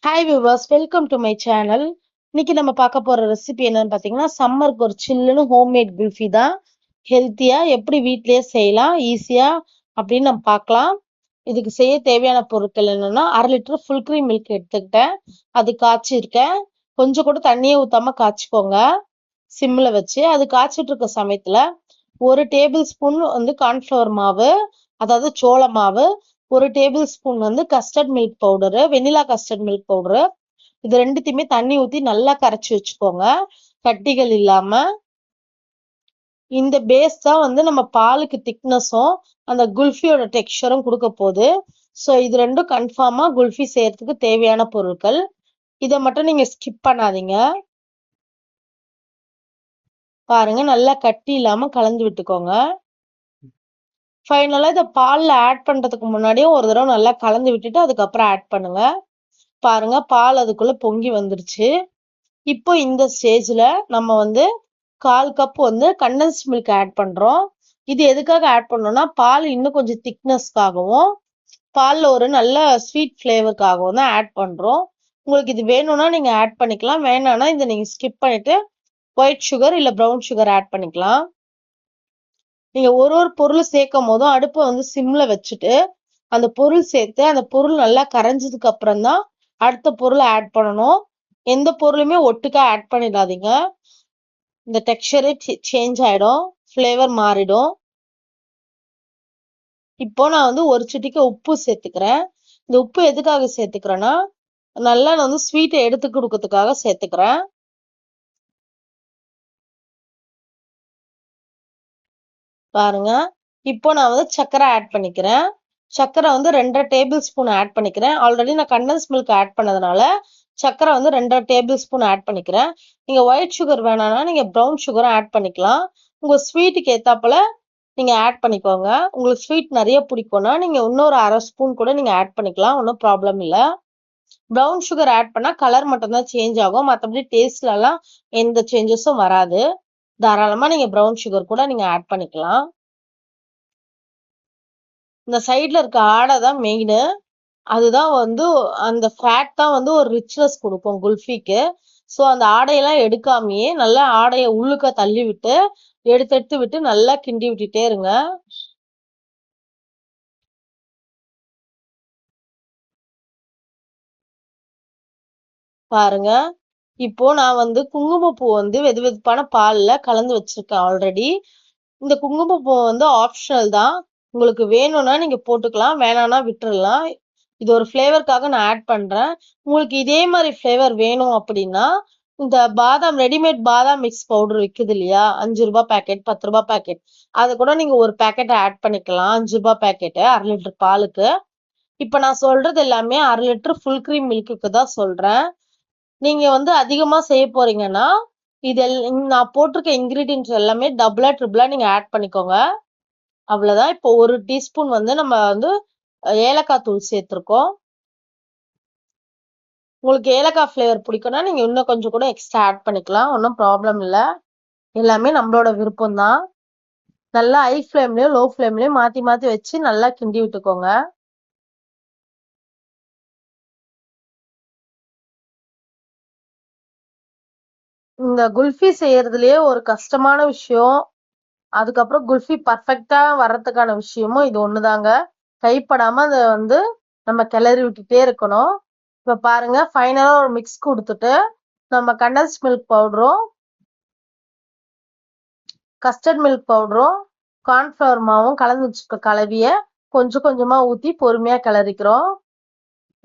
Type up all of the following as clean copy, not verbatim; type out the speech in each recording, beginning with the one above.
Hi viewers, welcome to my channel. இன்னைக்கு நம்ம பார்க்க போற ரெசிபி என்னன்னு பார்த்தீங்கன்னா, சம்மருக்கு ஒரு சில்லுன்னு ஹோம்மேட் குல்ஃபி தான். ஹெல்த்தியா எப்படி வீட்லயே செய்யலாம் ஈஸியா அப்படின்னு நம்ம பார்க்கலாம். இதுக்கு செய்ய தேவையான பொருட்கள் என்னன்னா, 1/2 லிட்டர் ஃபுல் க்ரீம் மில்க் எடுத்துக்கிட்டேன். அது காய்ச்சிருக்கேன். கொஞ்சம் கூட தண்ணியே ஊத்தாம காய்ச்சிக்கோங்க, சிம்ல வச்சு. அது காய்ச்சிட்டு இருக்க சமயத்துல 1 டேபிள் ஸ்பூன் வந்து கார்ன்ஃப்ளவர் மாவு, அதாவது சோள மாவு, 1 டேபிள் ஸ்பூன் வந்து கஸ்டர்ட் மில்க் பவுடரு, வெண்ணிலா கஸ்டர்ட் மில்க் பவுடரு. இது ரெண்டுத்தையுமே தண்ணி ஊத்தி நல்லா கரைச்சி வச்சுக்கோங்க, கட்டிகள் இல்லாம. இந்த பேஸ் தான் வந்து நம்ம பாலுக்கு திக்னஸும் அந்த குல்ஃபியோட டெக்ஸ்சரும் கொடுக்க போகுது. ஸோ இது ரெண்டும் கன்ஃபார்மா குல்ஃபி செய்யறதுக்கு தேவையான பொருட்கள். இதை மட்டும் நீங்க ஸ்கிப் பண்ணாதீங்க. பாருங்க, நல்லா கட்டி இல்லாம கலந்து விட்டுக்கோங்க. ஃபைனலா இதை பால்ல ஆட் பண்றதுக்கு முன்னாடியும் ஒரு தடவை நல்லா கலந்து விட்டுட்டு அதுக்கப்புறம் ஆட் பண்ணுங்க. பாருங்க, பால் அதுக்குள்ள பொங்கி வந்துருச்சு. இப்போ இந்த ஸ்டேஜ்ல நம்ம வந்து 1/4 கப் வந்து கண்டென்ஸ்ட் மில்க் ஆட் பண்றோம். இது எதுக்காக ஆட் பண்ணோம்னா, பால் இன்னும் கொஞ்சம் திக்னஸ்க்காகவும் பால்ல ஒரு நல்ல ஸ்வீட் ஃபிளேவருக்காகவும் தான் ஆட் பண்றோம். உங்களுக்கு இது வேணும்னா நீங்க ஆட் பண்ணிக்கலாம், வேணாம்னா இதை நீங்க ஸ்கிப் பண்ணிட்டு ஒயிட் சுகர் இல்ல ப்ரௌன் சுகர் ஆட் பண்ணிக்கலாம். நீங்க ஒரு ஒரு பொருள் சேர்க்கும் போதும் அடுப்பை வந்து சிம்ல வச்சுட்டு அந்த பொருள் சேர்த்து அந்த பொருள் நல்லா கரைஞ்சதுக்கு அப்புறம் தான் அடுத்த பொருளை ஆட் பண்ணணும். எந்த பொருளுமே ஒட்டுக்கா ஆட் பண்ணிடாதீங்க. இந்த டெக்ஸ்சரே சேஞ்ச் ஆயிடும், ஃப்ளேவர் மாறிடும். இப்போ நான் வந்து ஒரு சிட்டிக்கு உப்பு சேர்த்துக்கிறேன். இந்த உப்பு எதுக்காக சேர்த்துக்கிறேன்னா, நல்லா நான் வந்து ஸ்வீட்டை எடுத்து கொடுக்கறதுக்காக சேர்த்துக்கிறேன். பாருங்க, இப்போ நான் வந்து சர்க்கரை ஆட் பண்ணிக்கிறேன். சர்க்கரை வந்து 2.5 டேபிள் ஸ்பூன் ஆட் பண்ணிக்கிறேன். ஆல்ரெடி நான் கண்டென்ஸ் மில்க் ஆட் பண்ணதுனால சர்க்கரை வந்து 2.5 டேபிள் ஸ்பூன் ஆட் பண்ணிக்கிறேன். நீங்க ஒயிட் சுகர் வேணாம்னா நீங்க ப்ரௌன் சுகரும் ஆட் பண்ணிக்கலாம். உங்க ஸ்வீட்டுக்கு ஏத்தாப்புல நீங்க ஆட் பண்ணிக்கோங்க. உங்களுக்கு ஸ்வீட் நிறைய பிடிக்கும்னா நீங்க இன்னொரு 1/2 ஸ்பூன் கூட நீங்க ஆட் பண்ணிக்கலாம், ஒன்றும் ப்ராப்ளம் இல்லை. ப்ரௌன் சுகர் ஆட் பண்ணா கலர் மட்டும் தான் சேஞ்ச் ஆகும், மற்றபடி டேஸ்ட்ல எல்லாம் எந்த சேஞ்சஸும் வராது. தாராளமா நீங்க ப்ரௌன் சுகர் கூட நீங்க ஆட் பண்ணிக்கலாம். இந்த சைட்ல இருக்க ஆடை தான் மெயின். அதுதான் வந்து அந்த ஃபேட் தான் வந்து ஒரு ரிச்னஸ் கொடுக்கும் குல்ஃபிக்கு. ஸோ அந்த ஆடையெல்லாம் எடுக்காமையே நல்லா ஆடையை உள்ளுக்க தள்ளி விட்டு எடுத்து எடுத்து விட்டு நல்லா கிண்டி விட்டுட்டே இருங்க. பாருங்க, இப்போ நான் வந்து குங்குமப்பூ வந்து வெது வெதுப்பான பால்ல கலந்து வச்சிருக்கேன் ஆல்ரெடி. இந்த குங்குமப்பூ வந்து ஆப்ஷனல் தான், உங்களுக்கு வேணும்னா நீங்க போட்டுக்கலாம், வேணாம்னா விட்டுறலாம். இது ஒரு ஃப்ளேவருக்காக நான் ஆட் பண்றேன். உங்களுக்கு இதே மாதிரி ஃப்ளேவர் வேணும் அப்படின்னா இந்த பாதாம் ரெடிமேட் பாதாம் மிக்ஸ் பவுடர் விக்குது இல்லையா, 5 ரூபாய் பேக்கெட், 10 ரூபாய் பேக்கெட், அதை கூட நீங்க ஒரு பேக்கெட் ஆட் பண்ணிக்கலாம். 5 ரூபாய் பேக்கெட்டு 1/2 லிட்டர் பாலுக்கு. இப்ப நான் சொல்றது எல்லாமே 1/2 லிட்டர் ஃபுல் க்ரீம் மில்க்குக்கு தான் சொல்றேன். நீங்க வந்து அதிகமா செய்ய போறீங்கன்னா நான் போட்டிருக்க இன்கிரீடியன்ஸ் எல்லாமே டபுளா ட்ரிபிளா நீங்க ஆட் பண்ணிக்கோங்க. அவ்வளவுதான். இப்போ 1 டீஸ்பூன் வந்து நம்ம வந்து ஏலக்காய் தூள் சேர்த்திருக்கோம். உங்களுக்கு ஏலக்காய் ஃப்ளேவர் பிடிக்கும்னா நீங்க இன்னும் கொஞ்சம் கூட எக்ஸ்ட்ரா ஆட் பண்ணிக்கலாம், ஒன்றும் ப்ராப்ளம் இல்லை. எல்லாமே நம்மளோட விருப்பம் தான். நல்லா ஹை ஃப்ளேம்லயும் லோ ஃப்ளேம்லயும் மாத்தி மாத்தி வச்சு நல்லா கிண்டி விட்டுக்கோங்க. இந்த குல்ஃபி செய்யறதுலயே ஒரு கஷ்டமான விஷயம், அதுக்கப்புறம் குல்ஃபி பர்ஃபெக்டா வர்றதுக்கான விஷயமும் இது ஒண்ணுதாங்க. கைப்படாம அதை வந்து நம்ம கிளறி விட்டுட்டே இருக்கணும். இப்ப பாருங்க, ஃபைனலா ஒரு மிக்ஸ் கொடுத்துட்டு நம்ம கண்டென்ஸ் மில்க் பவுடரும் கஸ்டர்ட் மில்க் பவுடரும் கார்ன்ஃபிளவர் மாவும் கலந்து வச்சுக்க கலவிய கொஞ்சம் கொஞ்சமா ஊத்தி பொறுமையா கிளறிக்கிறோம்.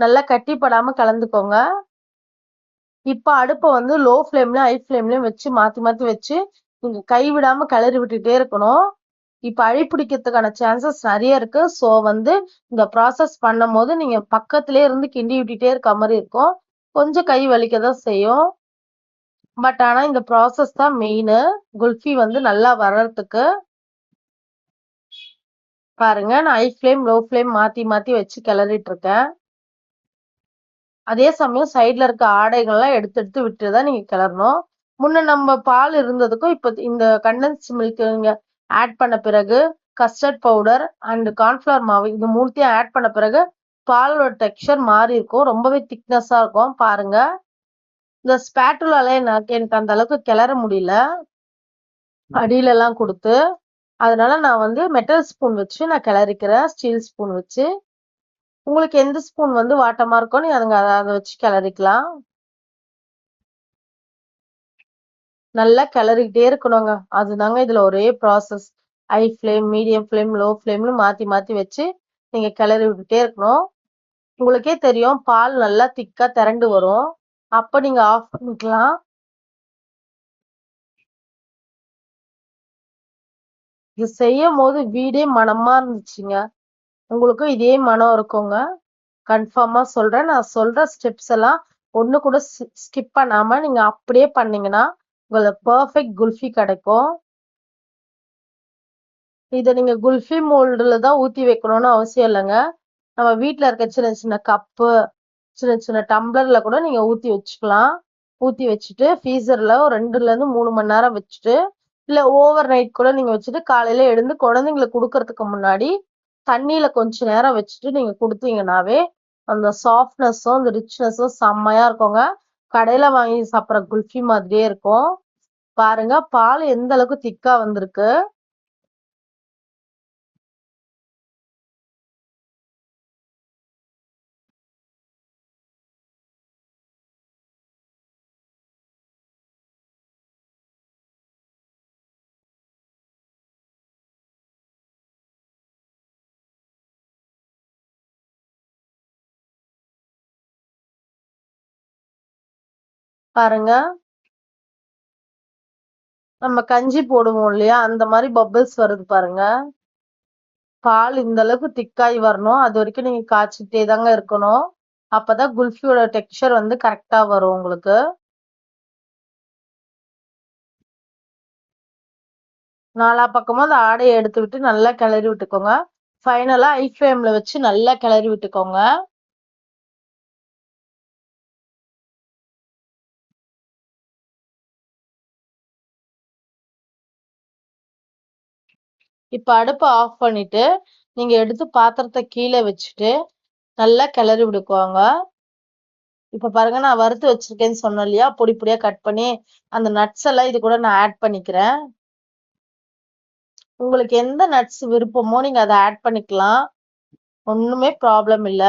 நல்லா கட்டிப்படாம கலந்துக்கோங்க. இப்ப அடுப்பை வந்து லோ ஃப்ளேம்லயும் ஹை ஃப்ளேம்லயும் வச்சு மாத்தி மாத்தி வச்சு நீங்க கைவிடாம கிளறி விட்டுட்டே இருக்கணும். இப்ப அழி பிடிக்கிறதுக்கான சான்சஸ் நிறைய இருக்கு. ஸோ வந்து இந்த ப்ராசஸ் பண்ணும் போது நீங்க பக்கத்திலே இருந்து கிண்டி விட்டுட்டே இருக்க மாதிரி இருக்கும். கொஞ்சம் கை வலிக்க தான் செய்யும், பட் ஆனா இந்த ப்ராசஸ் தான் மெயின் குல்ஃபி வந்து நல்லா வர்றதுக்கு. பாருங்க, நான் ஹை ஃப்ளேம் லோ ஃப்ளேம் மாத்தி மாத்தி வச்சு கிளறிட்டு இருக்கேன். அதே சமயம் சைட்ல இருக்க ஆடைகள்லாம் எடுத்து எடுத்து விட்டுதான் நீங்க கிளறணும். முன்ன நம்ம பால் இருந்ததுக்கும் இப்ப இந்த கண்டென்ஸ்ட் மில்க் நீங்க ஆட் பண்ண பிறகு கஸ்டர்ட் பவுடர் அண்ட் கார்ன்ஃபிளவர் மாவு இது மூணுத்தையும் ஆட் பண்ண பிறகு பாலோட டெக்ஸ்சர் மாறி இருக்கும். ரொம்பவே திக்னஸா இருக்கும். பாருங்க. இந்த ஸ்பேட்டுலால எனக்கு அந்த அளவுக்கு கிளற முடியல. அடியிலலாம் குடுத்து. அதனால நான் வந்து மெட்டல் ஸ்பூன் வச்சு நான் கிளறிக்கிறேன். ஸ்டீல் ஸ்பூன் வச்சு. உங்களுக்கு எந்த ஸ்பூன் வந்து வாட்டமா இருக்கோ நீங்க அத வச்சு கிளறிக்கலாம். நல்லா கிளறிக்கிட்டே இருக்கணுங்க. அதுதாங்க இதுல ஒரே process. High flame, medium flame, low ஃப்ளேம்னு மாத்தி மாத்தி வச்சு நீங்க கிளறி விட்டுட்டே இருக்கணும். உங்களுக்கே தெரியும் பால் நல்லா திக்கா திரண்டு வரும். அப்ப நீங்க ஆஃப் பண்ணிக்கலாம். இது செய்யும்போது வீடே மணமா இருந்துச்சுங்க. உங்களுக்கும் இதே மனம் இருக்குங்க. கன்ஃபார்மா சொல்றேன். நான் சொல்ற ஸ்டெப்ஸ் எல்லாம் ஒண்ணு கூட ஸ்கிப் பண்ணாம நீங்க அப்படியே பண்ணீங்கன்னா, உங்களுக்கு பெர்ஃபெக்ட் குல்ஃபி கிடைக்கும். இத நீங்க குல்ஃபி மோல்டுல தான் ஊத்தி வைக்கணும்னு அவசியம் இல்லங்க. நம்ம வீட்ல இருக்க சின்ன சின்ன கப்பு, சின்ன சின்ன டம்ளர்ல கூட நீங்க ஊத்தி வச்சுக்கலாம். ஊத்தி வச்சுட்டு ஃப்ரீசர்ல ஒரு 2ல இருந்து 3 மணி நேரம் வச்சுட்டு, இல்ல ஓவர் நைட் கூட நீங்க வச்சுட்டு காலையில எழுந்து குழந்தைங்களுக்கு குடுக்கறதுக்கு முன்னாடி தண்ணீல கொஞ்ச நேரம் வச்சுட்டு நீங்க குடுத்தீங்கன்னாவே, அந்த சாஃப்ட்னஸும், அந்த ரிச்னஸும் செம்மையா இருக்குங்க. கடையில வாங்கி சாப்பிடுற குல்ஃபி மாதிரியே இருக்கும். பாருங்க பால் எந்த அளவுக்கு திக்கா வந்திருக்கு. பாருங்க. நம்ம கஞ்சி போடுவோம் இல்லையா? அந்த மாரி பபிள்ஸ் வருது பாருங்க. பால் இந்த அளவுக்கு திக்காயி வரணும். அது வரைக்கும் நீங்க காய்ச்சிட்டே தாங்க இருக்கணும். அப்பதான் குல்ஃபியோட டெக்ஸ்சர் வந்து கரெக்ட்டா வரும் உங்களுக்கு. நாலா பக்கமும் அந்த ஆடைய எடுத்து விட்டு நல்லா கிளறி விட்டுக்கோங்க. ஃபைனலா ஹை ஃப்ளேம்ல வச்சு நல்லா கிளறி விட்டுக்கோங்க. இப்ப அடுப்ப ஆஃப் பண்ணிட்டு, நீங்க எடுத்து பாத்திரத்த கீழ வச்சுட்டு, நல்லா கிளறி விட்டுக்கோங்க. இப்ப பாருங்க நான் வறுத்து வச்சிருக்கேன்னு சொன்னேன் இல்லையா? பொடி பொடியா கட் பண்ணி, அந்த நட்ஸ் எல்லாம் இது கூட நான் ஆட் பண்ணிக்கிறேன். உங்களுக்கு எந்த நட்ஸ் விருப்பமோ நீங்க அத ஆட் பண்ணிக்கலாம். ஒண்ணுமே ப்ராப்ளம் இல்ல.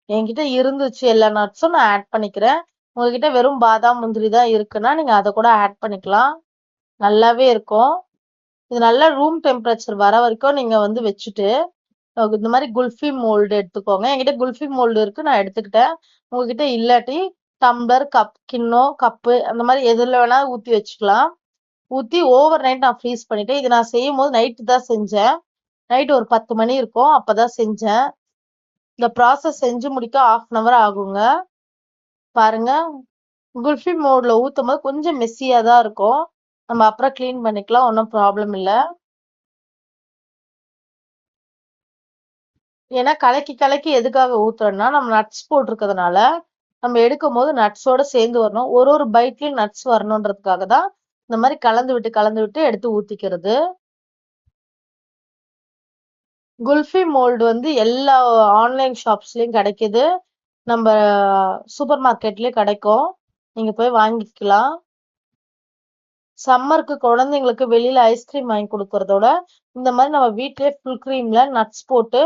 என்கிட்ட இருந்துச்சு எல்லா நட்ஸும் நான் ஆட் பண்ணிக்கிறேன். உங்ககிட்ட வெறும் பாதாம், முந்திரி தான் இருக்குன்னா, நீங்க அத கூட ஆட் பண்ணிக்கலாம். நல்லாவே இருக்கும். இது நல்லா ரூம் டெம்பரேச்சர் வர வரைக்கும் நீங்க வந்து வச்சுட்டு, இந்த மாரி குல்ஃபி மோல்டு எடுத்துக்கோங்க. என்கிட்ட குல்ஃபி மோல்டு இருக்கு. நான் எடுத்துக்கிட்டேன். உங்ககிட்ட இல்லாட்டி டம்ளர், கிண்ணம், கப்பு அந்த மாரி எதுல வேணா ஊத்தி வச்சுக்கலாம். ஊத்தி ஓவர் நைட் நான் ஃப்ரீஸ் பண்ணிட்டேன். இது நான் செய்யும்போது நைட்டு தான் செஞ்சேன். நைட் ஒரு 10 மணி இருக்கும். அப்பதான் செஞ்சேன். இந்த ப்ராசஸ் செஞ்சு முடிக்க 1/2 அன் ஹவர் ஆகுங்க. பாருங்க. குல்ஃபி மோல்டுல ஊத்தும்போது கொஞ்சம் மெஸ்ஸியா தான் இருக்கும். நம்ம அப்புறம் கிளீன் பண்ணிக்கலாம். ஒண்ணும் ப்ராப்ளம் இல்ல. ஏன்னா கலக்கி கலக்கி எதுக்காக ஊத்துறோம்னா, நம்ம நட்ஸ் போட்டிருக்கிறதுனால, நம்ம எடுக்கும்போது நட்ஸோட சேர்ந்து வரணும். ஒரு ஒரு பைட்லயும் நட்ஸ் வரணுன்றதுக்காக தான், இந்த மாரி கலந்து விட்டு எடுத்து ஊத்திக்கிறது. குல்ஃபி மோல்டு வந்து எல்லா ஆன்லைன் ஷாப்ஸ்லயும் கிடைக்குது. நம்ம சூப்பர் மார்க்கெட்லயும் கிடைக்கும். நீங்க போய் வாங்கிக்கலாம். சம்மருக்கு குழந்தைங்களுக்கு வெளியில ஐஸ்கிரீம் வாங்கி குடுக்கறதோட, இந்த மாரி நம்ம வீட்லயே ஃபுல் கிரீம்ல நட்ஸ் போட்டு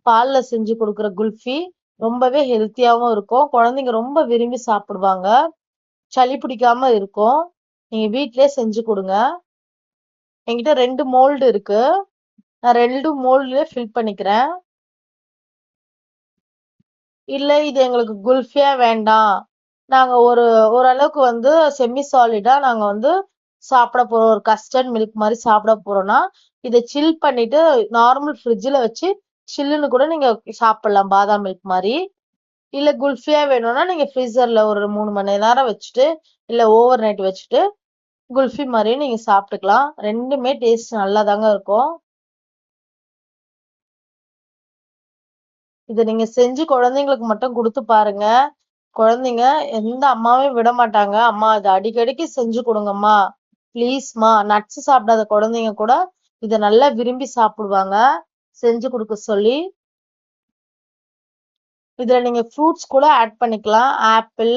பால்ல செஞ்சு குடுக்குற குல்ஃபி ரொம்பவே ஹெல்த்தியாவும் இருக்கும். குழந்தைங்க ரொம்ப விரும்பி சாப்பிடுவாங்க. சளி பிடிக்காம இருக்கும். நீங்க வீட்லயே செஞ்சு குடுங்க. என்கிட்ட 2 மோல்டு இருக்கு. நான் 2 மோல்ட்லயே ஃபில் பண்ணிக்கிறேன். இல்ல இது எங்களுக்கு குல்ஃபியா வேண்டாம். நாங்க ஓரளவுக்கு வந்து செமி சாலிடா நாங்க வந்து சாப்பிட போறோம். ஒரு கஸ்டர்ட் மில்க் மாரி சாப்பிட போறோம்னா, இத சில் பண்ணிட்டு நார்மல் ஃப்ரிட்ஜ்ல வச்சு சில்லுன்னு கூட நீங்க சாப்பிடலாம். பாதாம் மில்க் மாரி. இல்ல குல்ஃபியா வேணும்னா, நீங்க ஃப்ரீசர்ல ஒரு 3 மணி நேரம் வச்சுட்டு, இல்ல ஓவர் நைட் வச்சுட்டு, குல்ஃபி மாரியும் நீங்க சாப்பிட்டுக்கலாம். 2மே டேஸ்ட் நல்லாதாங்க இருக்கும். இத நீங்க செஞ்சு குழந்தைங்களுக்கு மட்டும் குடுத்து பாருங்க. குழந்தைங்க எந்த அம்மாவையும் விட மாட்டாங்க. அம்மா இத அடிக்கடிக்கு செஞ்சு குடுங்கம்மா. ப்ளீஸ்மா. நட்ஸ் சாப்பிடாத குழந்தைங்க கூட இத நல்லா விரும்பி சாப்பிடுவாங்க. செஞ்சு குடுக்க சொல்லி. இதுல நீங்க ஃப்ரூட்ஸ் கூட ஆட் பண்ணிக்கலாம். ஆப்பிள்,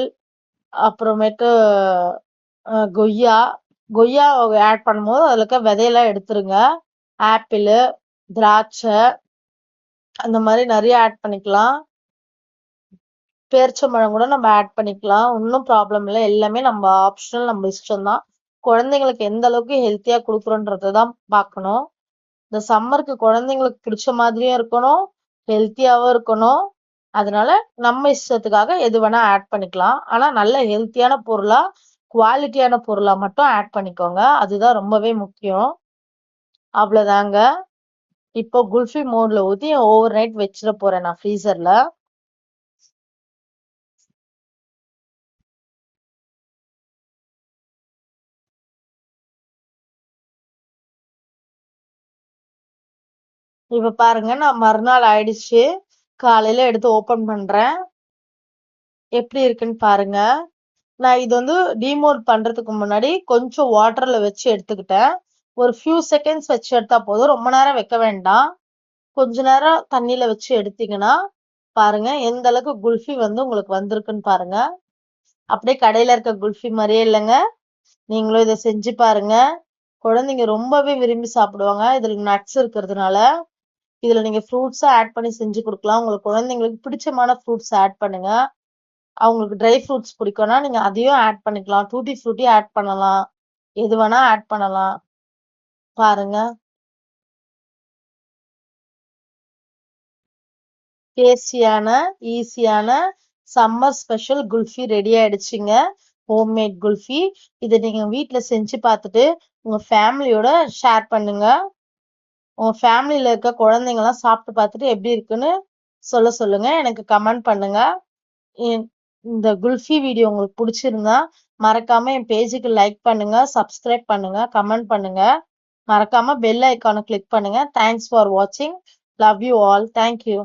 அப்புறமேட்டு கொய்யா. கொய்யா ஆட் பண்ணும்போது அதுல இருக்க விதையெல்லாம் எடுத்துருங்க. ஆப்பிள், திராட்சை அந்த மாதிரி நிறைய ஆட் பண்ணிக்கலாம். பேரிச்சம்பழம் கூட நம்ம ஆட் பண்ணிக்கலாம். ஒன்னும் ப்ராப்ளம் இல்லை. எல்லாமே நம்ம ஆப்ஷனல், நம்ம இஷ்டம்தான். குழந்தைங்களுக்கு எந்த அளவுக்கு ஹெல்த்தியா கொடுக்குறோன்றதான் பார்க்கணும். இந்த சம்மருக்கு குழந்தைங்களுக்கு பிடிச்ச மாதிரியும் இருக்கணும், ஹெல்த்தியாவும் இருக்கணும். அதனால நம்ம இஷ்டத்துக்காக எது வேணா ஆட் பண்ணிக்கலாம். ஆனா நல்ல ஹெல்த்தியான பொருளா, குவாலிட்டியான பொருளா மட்டும் ஆட் பண்ணிக்கோங்க. அதுதான் ரொம்பவே முக்கியம். அவ்வளவுதாங்க. இப்போ குல்ஃபி மோட்ல ஊத்தி ஓவர் நைட் வச்சிட போறேன் நான் ஃப்ரீசர்ல. இப்ப பாருங்க, நான் மறுநாள் ஆயிடுச்சு. காலையில எடுத்து ஓபன் பண்றேன். எப்படி இருக்குன்னு பாருங்க. நான் இது வந்து டீமோல்ட் பண்றதுக்கு முன்னாடி கொஞ்சம் வாட்டர்ல வச்சு எடுத்துக்கிட்டேன். ஒரு ஃபியூ செகண்ட்ஸ் வச்சு எடுத்தா போதும். ரொம்ப நேரம் வைக்க வேண்டாம். கொஞ்ச நேரம் தண்ணியில வச்சு எடுத்தீங்கன்னா பாருங்க எந்த அளவுக்கு குல்ஃபி வந்து உங்களுக்கு வந்திருக்குன்னு பாருங்க. அப்படியே கடையில இருக்க குல்ஃபி மாதிரியே இல்லைங்க. நீங்களும் இதை செஞ்சு பாருங்க. குழந்தைங்க ரொம்பவே விரும்பி சாப்பிடுவாங்க. இதுல நட்ஸ் இருக்கிறதுனால. இதுல நீங்க ஃப்ரூட்ஸா ஆட் பண்ணி செஞ்சு கொடுக்கலாம். உங்களுக்கு குழந்தைங்களுக்கு பிடிச்சமான ஃப்ரூட்ஸ் ஆட் பண்ணுங்க. அவங்களுக்கு ட்ரை ஃப்ரூட்ஸ் பிடிக்கும்னா நீங்க அதையும் ஆட் பண்ணிக்கலாம். டூட்டி ஃப்ரூட்டி ஆட் பண்ணலாம். எது வேணா ஆட் பண்ணலாம். பாருங்க, டேஸ்டியான, ஈஸியான சம்மர் ஸ்பெஷல் குல்ஃபி ரெடி ஆயிடுச்சுங்க. ஹோம்மேட் குல்ஃபி. இதை நீங்க வீட்ல செஞ்சு பார்த்துட்டு உங்க ஃபேமிலியோட ஷேர் பண்ணுங்க. உங்க ஃபேமிலியில இருக்க குழந்தைங்க எல்லாம் சாப்பிட்டு பார்த்துட்டு எப்படி இருக்குன்னு சொல்லுங்க. எனக்கு கமெண்ட் பண்ணுங்க. இந்த குல்ஃபி வீடியோ உங்களுக்கு பிடிச்சிருந்தா மறக்காம என் பேஜுக்கு லைக் பண்ணுங்க, சப்ஸ்கிரைப் பண்ணுங்க, கமெண்ட் பண்ணுங்க. மறக்காம பெல் ஐக்கானை கிளிக் பண்ணுங்க. தேங்க்ஸ் ஃபார் வாட்சிங். Love you all. தேங்க்யூ.